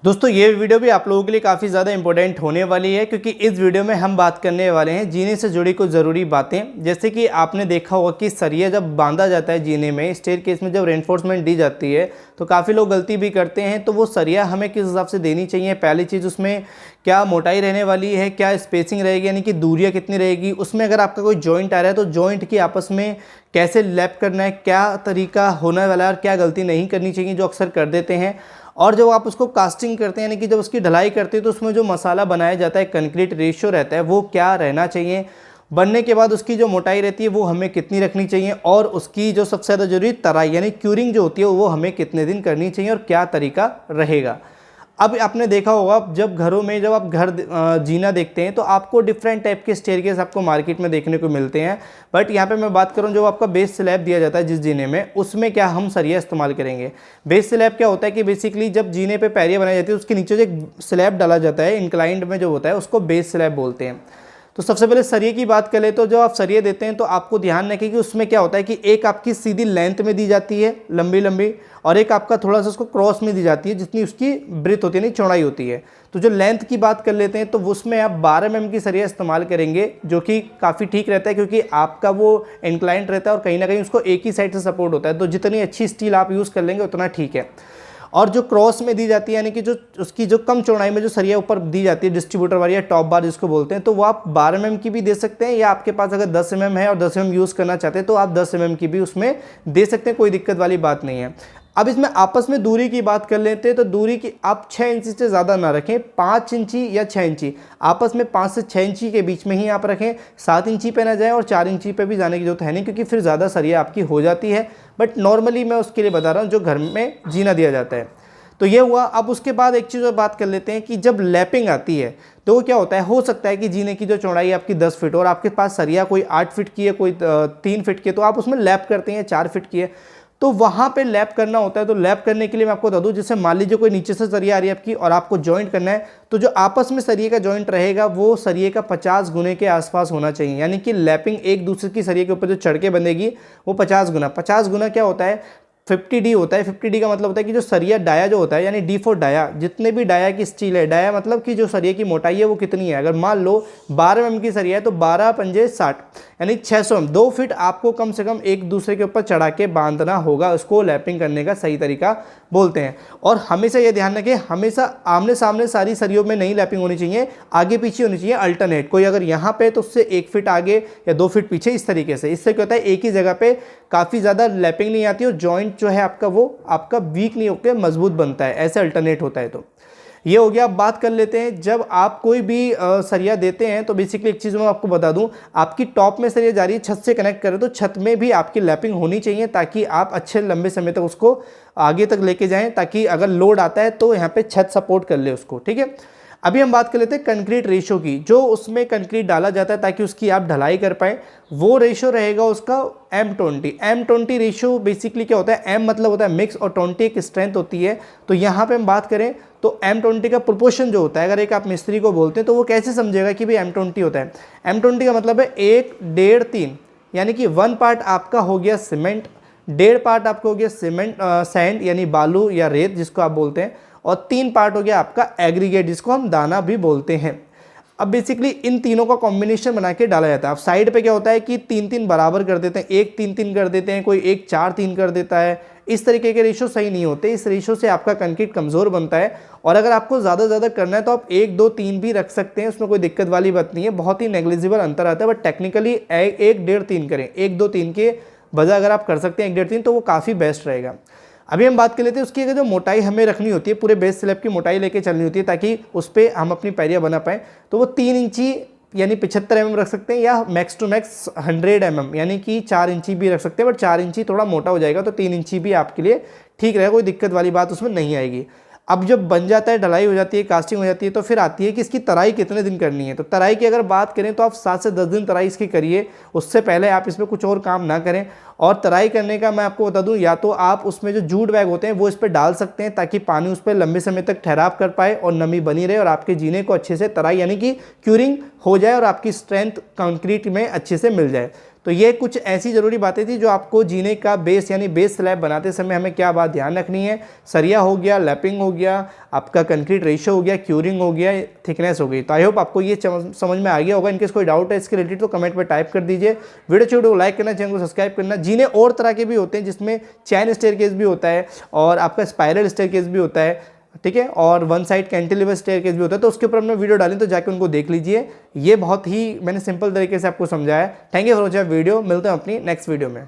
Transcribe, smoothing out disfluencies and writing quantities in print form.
दोस्तों ये वीडियो भी आप लोगों के लिए काफ़ी ज़्यादा इंपॉर्टेंट होने वाली है, क्योंकि इस वीडियो में हम बात करने वाले हैं जीने से जुड़ी कुछ ज़रूरी बातें। जैसे कि आपने देखा होगा कि सरिया जब बांधा जाता है जीने में, स्टेयरकेस में जब रेनफोर्समेंट दी जाती है तो काफ़ी लोग गलती भी करते हैं। तो वो सरिया हमें किस हिसाब से देनी चाहिए, पहली चीज़ उसमें क्या मोटाई रहने वाली है, क्या स्पेसिंग रहेगी, यानी कि दूरियाँ कितनी रहेगी, उसमें अगर आपका कोई जॉइंट आ रहा है तो जॉइंट की आपस में कैसे लैप करना है, क्या तरीका होने वाला है और क्या गलती नहीं करनी चाहिए जो अक्सर कर देते हैं। और जब आप उसको कास्टिंग करते हैं, यानी कि जब उसकी ढलाई करते हैं, तो उसमें जो मसाला बनाया जाता है, कंक्रीट रेशियो रहता है, वो क्या रहना चाहिए। बनने के बाद उसकी जो मोटाई रहती है वो हमें कितनी रखनी चाहिए, और उसकी जो सबसे ज़्यादा जरूरी तराई यानी क्यूरिंग जो होती है वो हमें कितने दिन करनी चाहिए और क्या तरीका रहेगा। अब आपने देखा होगा जब घरों में जब आप घर जीना देखते हैं तो आपको डिफरेंट टाइप के स्टेयरकेस आपको मार्केट में देखने को मिलते हैं। बट यहाँ पे मैं बात करूँ जो आपका बेस स्लैब दिया जाता है जिस जीने में, उसमें क्या हम सरिया इस्तेमाल करेंगे। बेस स्लैब क्या होता है कि बेसिकली जब जीने पे पैरियाँ बनाई जाती है उसके नीचे जो एक स्लैब डाला जाता है इंक्लाइंड में जो होता है उसको बेस स्लैब बोलते हैं। तो सबसे पहले सरिये की बात करें तो जो आप सरिये देते हैं तो आपको ध्यान रखें कि उसमें क्या होता है कि एक आपकी सीधी लेंथ में दी जाती है लंबी लंबी, और एक आपका थोड़ा सा उसको क्रॉस में दी जाती है जितनी उसकी ब्रेथ होती है, नहीं चौड़ाई होती है। तो जो लेंथ की बात कर लेते हैं तो उसमें आप 12 mm की सरिया इस्तेमाल करेंगे, जो कि काफ़ी ठीक रहता है क्योंकि आपका वो इंक्लाइंट रहता है और कहीं ना कहीं उसको एक ही साइड से सपोर्ट होता है। तो जितनी अच्छी स्टील आप यूज़ कर लेंगे उतना ठीक है। और जो क्रॉस में दी जाती है, यानी कि जो उसकी जो कम चौड़ाई में जो सरिया ऊपर दी जाती है डिस्ट्रीब्यूटर वाली या टॉप बार जिसको बोलते हैं, तो वो आप 12 mm की भी दे सकते हैं, या आपके पास अगर 10 mm है और 10 mm यूज़ करना चाहते हैं तो आप 10 mm की भी उसमें दे सकते हैं, कोई दिक्कत वाली बात नहीं है। अब इसमें आपस में दूरी की बात कर लेते हैं तो दूरी की आप 6 इंची से ज़्यादा ना रखें, 5 इंची या 6 इंची, आपस में 5 से 6 इंची के बीच में ही आप रखें। 7 इंची पे ना जाएं और 4 इंची पे भी जाने की जरूरत है नहीं, क्योंकि फिर ज़्यादा सरिया आपकी हो जाती है। बट नॉर्मली मैं उसके लिए बता रहा हूँ जो घर में जीना दिया जाता है। तो ये हुआ। अब उसके बाद एक चीज़ और बात कर लेते हैं कि जब लैपिंग आती है तो वो क्या होता है, हो सकता है कि जीने की जो चौड़ाई आपकी 10 फीट और आपके पास सरिया कोई 8 फीट की है, कोई 3 फीट की है, तो आप उसमें लैप करते हैं 4 फीट की है, तो वहाँ पे लैप करना होता है। तो लैप करने के लिए मैं आपको बता दूँ, जैसे मान लीजिए कोई नीचे से सरिया आ रही है आपकी और आपको जॉइंट करना है, तो जो आपस में सरिये का जॉइंट रहेगा वो सरिये का 50 गुने के आसपास होना चाहिए। यानी कि लैपिंग एक दूसरे की सरिये के ऊपर जो चढ़ के बनेगी वो 50 गुना क्या होता है, 50D होता है। 50D का मतलब होता है कि जो सरिया डाया जो होता है, यानी D फॉर डाया, जितने भी डाया की स्टील है, डाया मतलब कि जो सरिया की मोटाई है वो कितनी है। अगर मान लो 12 mm की सरिया है तो 12 पंजे 60, यानी 600 mm, 2 फीट आपको कम से कम एक दूसरे के ऊपर चढ़ा के बांधना होगा। उसको लैपिंग करने का सही तरीका बोलते हैं। और हमेशा ये ध्यान रखें, हमेशा आमने सामने सारी सरियों में नहीं लैपिंग होनी चाहिए, आगे पीछे होनी चाहिए अल्टरनेट। कोई अगर यहाँ पे तो उससे 1 फीट आगे या 2 फीट पीछे, इस तरीके से। इससे क्या होता है, एक ही जगह पे काफ़ी ज़्यादा लैपिंग नहीं आती और जॉइंट जो है आपका वो आपका वीक नहीं होकर मजबूत बनता है, ऐसे अल्टरनेट होता है। तो ये हो गया। अब बात कर लेते हैं जब आप कोई भी सरिया देते हैं तो बेसिकली एक चीज़ मैं आपको बता दूं, आपकी टॉप में सरिया जा रही है, छत से कनेक्ट करें तो छत में भी आपकी लैपिंग होनी चाहिए, ताकि आप अच्छे लंबे समय तक उसको आगे तक लेके जाएं, ताकि अगर लोड आता है तो यहाँ पे छत सपोर्ट कर ले उसको। ठीक है। अभी हम बात कर लेते हैं कंक्रीट रेशो की। जो उसमें कंक्रीट डाला जाता है ताकि उसकी आप ढलाई कर पाए, वो रेशो रहेगा उसका M20। M20 रेशो बेसिकली क्या होता है, M मतलब होता है मिक्स और 20 एक स्ट्रेंथ होती है। तो यहाँ पे हम बात करें तो M20 का प्रोपोर्शन जो होता है, अगर एक आप मिस्त्री को बोलते हैं तो वो कैसे समझेगा कि भाई M20 होता है। M20 का मतलब है 1, 1.5, 3, यानी कि 1 पार्ट आपका हो गया सीमेंट, 1.5 पार्ट आपका हो गया सैंड यानी बालू या रेत जिसको आप बोलते हैं, और 3 पार्ट हो गया आपका एग्रीगेट जिसको हम दाना भी बोलते हैं। अब बेसिकली इन तीनों का कॉम्बिनेशन बना के डाला जाता है। अब साइड पे क्या होता है कि 3-3 बराबर कर देते हैं, 1-3-3 कर देते हैं, कोई 1-4-3 कर देता है। इस तरीके के रेशो सही नहीं होते, इस रेशो से आपका कंक्रीट कमज़ोर बनता है। और अगर आपको ज़्यादा करना है तो आप 1-2-3 भी रख सकते हैं, उसमें कोई दिक्कत वाली बात नहीं है, बहुत ही नेग्लिजिबल अंतर आता है। बट टेक्निकली 1-1.5-3 करें, 1-2-3 के बजाय अगर आप कर सकते हैं 1-1.5-3 तो वो काफ़ी बेस्ट रहेगा। अभी हम बात कर लेते हैं उसकी अगर जो मोटाई हमें रखनी होती है, पूरे बेस स्लैब की मोटाई लेके चलनी होती है ताकि उस पर हम अपनी पैरियाँ बना पाएँ, तो वो 3 इंची यानी 75 mm रख सकते हैं, या मैक्स टू मैक्स 100 mm यानी कि 4 इंची भी रख सकते हैं। बट 4 इंची थोड़ा मोटा हो जाएगा, तो 3 इंची भी आपके लिए ठीक रहेगा, कोई दिक्कत वाली बात उसमें नहीं आएगी। अब जब बन जाता है, ढलाई हो जाती है, कास्टिंग हो जाती है, तो फिर आती है कि इसकी तराई कितने दिन करनी है। तो तराई की अगर बात करें तो आप 7 से 10 दिन तराई इसकी करिए, उससे पहले आप इसमें कुछ और काम ना करें। और तराई करने का मैं आपको बता दूं, या तो आप उसमें जो जूट बैग होते हैं वो इस पर डाल सकते हैं ताकि पानी उस पर लंबे समय तक ठहराव कर पाए और नमी बनी रहे और आपके जीने को अच्छे से तराई यानी कि क्यूरिंग हो जाए और आपकी स्ट्रेंथ कंक्रीट में अच्छे से मिल जाए। तो ये कुछ ऐसी ज़रूरी बातें थी जो आपको जीने का बेस यानी बेस स्लैब बनाते समय हमें क्या बात ध्यान रखनी है। सरिया हो गया, लैपिंग हो गया, आपका कंक्रीट रेशियो हो गया, क्यूरिंग हो गया, थिकनेस हो गई। तो आई होप आपको ये समझ में आ गया होगा। इनकेस कोई डाउट है इसके रिलेटेड तो कमेंट में टाइप कर दीजिए। वीडियो को लाइक करना, चैनल को सब्सक्राइब करना। जीने और तरह के भी होते हैं जिसमें चैन स्टेयरकेस भी होता है और आपका स्पाइरल स्टेयरकेस भी होता है, ठीक है, और वन साइड कैंटिलीवर स्टेयरकेस भी होता है। तो उसके ऊपर हमने वीडियो डाली तो जाके उनको देख लीजिए। ये बहुत ही मैंने सिंपल तरीके से आपको समझाया। Thank you for watching video. मिलते हैं अपनी नेक्स्ट वीडियो में।